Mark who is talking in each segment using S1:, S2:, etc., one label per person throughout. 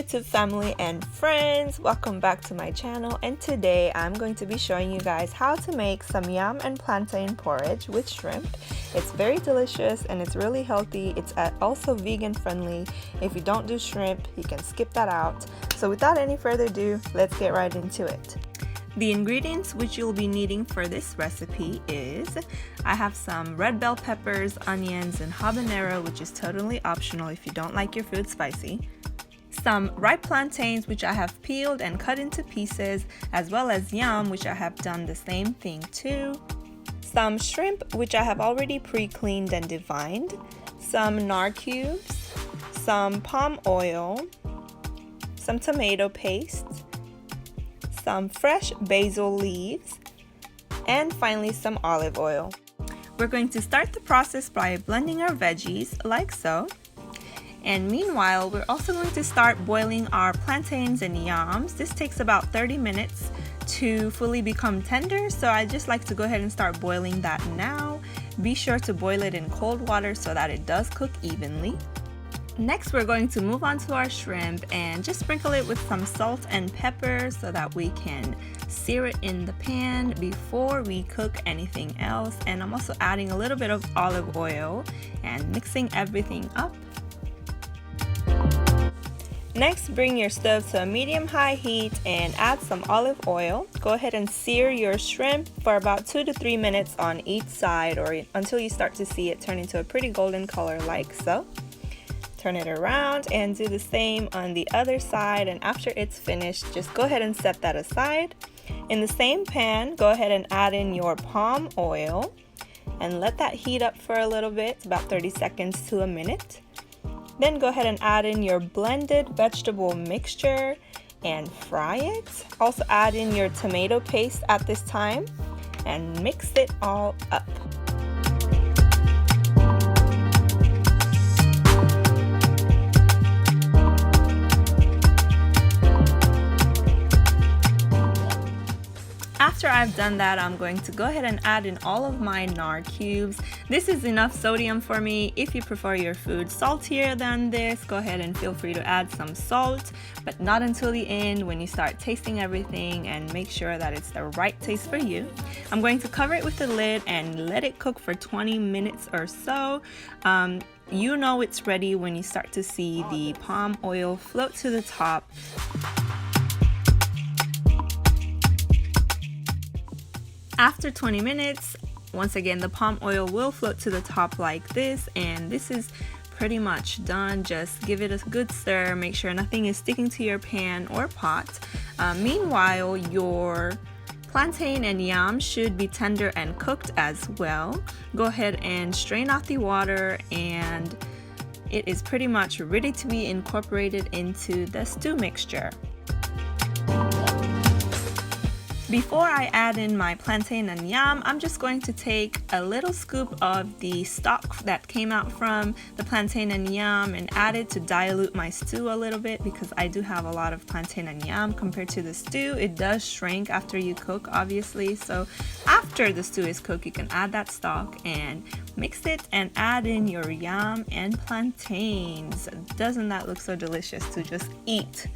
S1: YouTube family and friends, welcome back to my channel, and today I'm going to be showing you guys how to make some yam and plantain porridge with shrimp. It's very delicious and it's really healthy. It's also vegan friendly. If you don't do shrimp, you can skip that out. So without any further ado, let's get right into it. The ingredients which you'll be needing for this recipe is, I have some red bell peppers, onions, and habanero, which is totally optional if you don't like your food spicy. Some ripe plantains, which I have peeled and cut into pieces, as well as yam, which I have done the same thing too. Some shrimp, which I have already pre-cleaned and devined. Some nard cubes, some palm oil, some tomato paste, some fresh basil leaves, and finally some olive oil. We're going to start the process by blending our veggies like so. And meanwhile, we're also going to start boiling our plantains and yams. This takes about 30 minutes to fully become tender, so I just like to go ahead and start boiling that now. Be sure to boil it in cold water so that it does cook evenly. Next, we're going to move on to our shrimp and just sprinkle it with some salt and pepper so that we can sear it in the pan before we cook anything else. And I'm also adding a little bit of olive oil and mixing everything up. Next, bring your stove to a medium-high heat and add some olive oil. Go ahead and sear your shrimp for about 2 to 3 minutes on each side, or until you start to see it turn into a pretty golden color like so. Turn it around and do the same on the other side, and after it's finished, just go ahead and set that aside. In the same pan, go ahead and add in your palm oil and let that heat up for a little bit, about 30 seconds to a minute. Then go ahead and add in your blended vegetable mixture and fry it. Also add in your tomato paste at this time and mix it all up. After I've done that, I'm going to go ahead and add in all of my nard cubes. This is enough sodium for me. If you prefer your food saltier than this, go ahead and feel free to add some salt, but not until the end when you start tasting everything, and make sure that it's the right taste for you. I'm going to cover it with the lid and let it cook for 20 minutes or so. You know it's ready when you start to see the palm oil float to the top. After 20 minutes, once again, the palm oil will float to the top like this, and this is pretty much done. Just give it a good stir, make sure nothing is sticking to your pan or pot. Meanwhile, your plantain and yam should be tender and cooked as well. Go ahead and strain off the water, and it is pretty much ready to be incorporated into the stew mixture. Before I add in my plantain and yam, I'm just going to take a little scoop of the stock that came out from the plantain and yam and add it to dilute my stew a little bit, because I do have a lot of plantain and yam compared to the stew. It does shrink after you cook, obviously, so after the stew is cooked, you can add that stock and mix it and add in your yam and plantains. Doesn't that look so delicious to just eat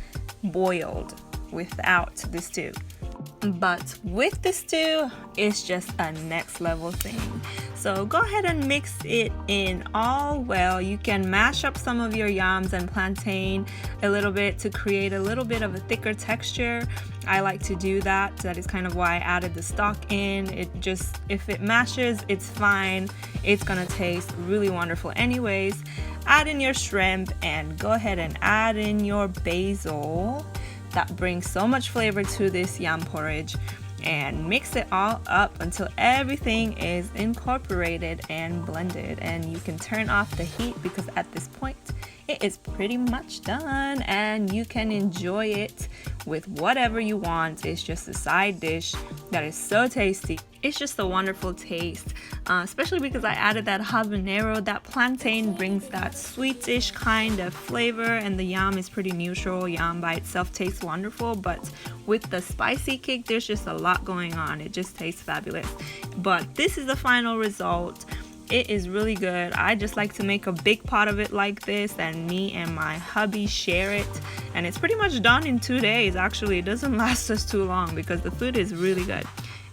S1: boiled without the stew? But with the stew, it's just a next level thing. So go ahead and mix it in all well. You can mash up some of your yams and plantain a little bit to create a little bit of a thicker texture. I like to do that. That is kind of why I added the stock in. It just, if it mashes, it's fine. It's gonna taste really wonderful anyways. Add in your shrimp and go ahead and add in your basil. That brings so much flavor to this yam porridge, and mix it all up until everything is incorporated and blended. And you can turn off the heat, because at this point it is pretty much done and you can enjoy it with whatever you want. It's just a side dish that is so tasty. It's just a wonderful taste, especially because I added that habanero. That plantain brings that sweetish kind of flavor, and the yam is pretty neutral. Yam by itself tastes wonderful, but with the spicy kick, there's just a lot going on. It just tastes fabulous. But this is the final result. It is really good. I just like to make a big pot of it like this, and me and my hubby share it, and it's pretty much done in 2 days. Actually, it doesn't last us too long because the food is really good.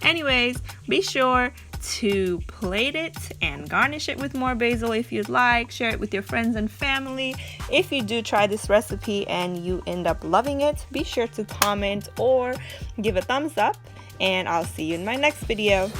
S1: Anyways, be sure to plate it and garnish it with more basil if you'd like. Share it with your friends and family. If you do try this recipe and you end up loving it, be sure to comment or give a thumbs up, and I'll see you in my next video.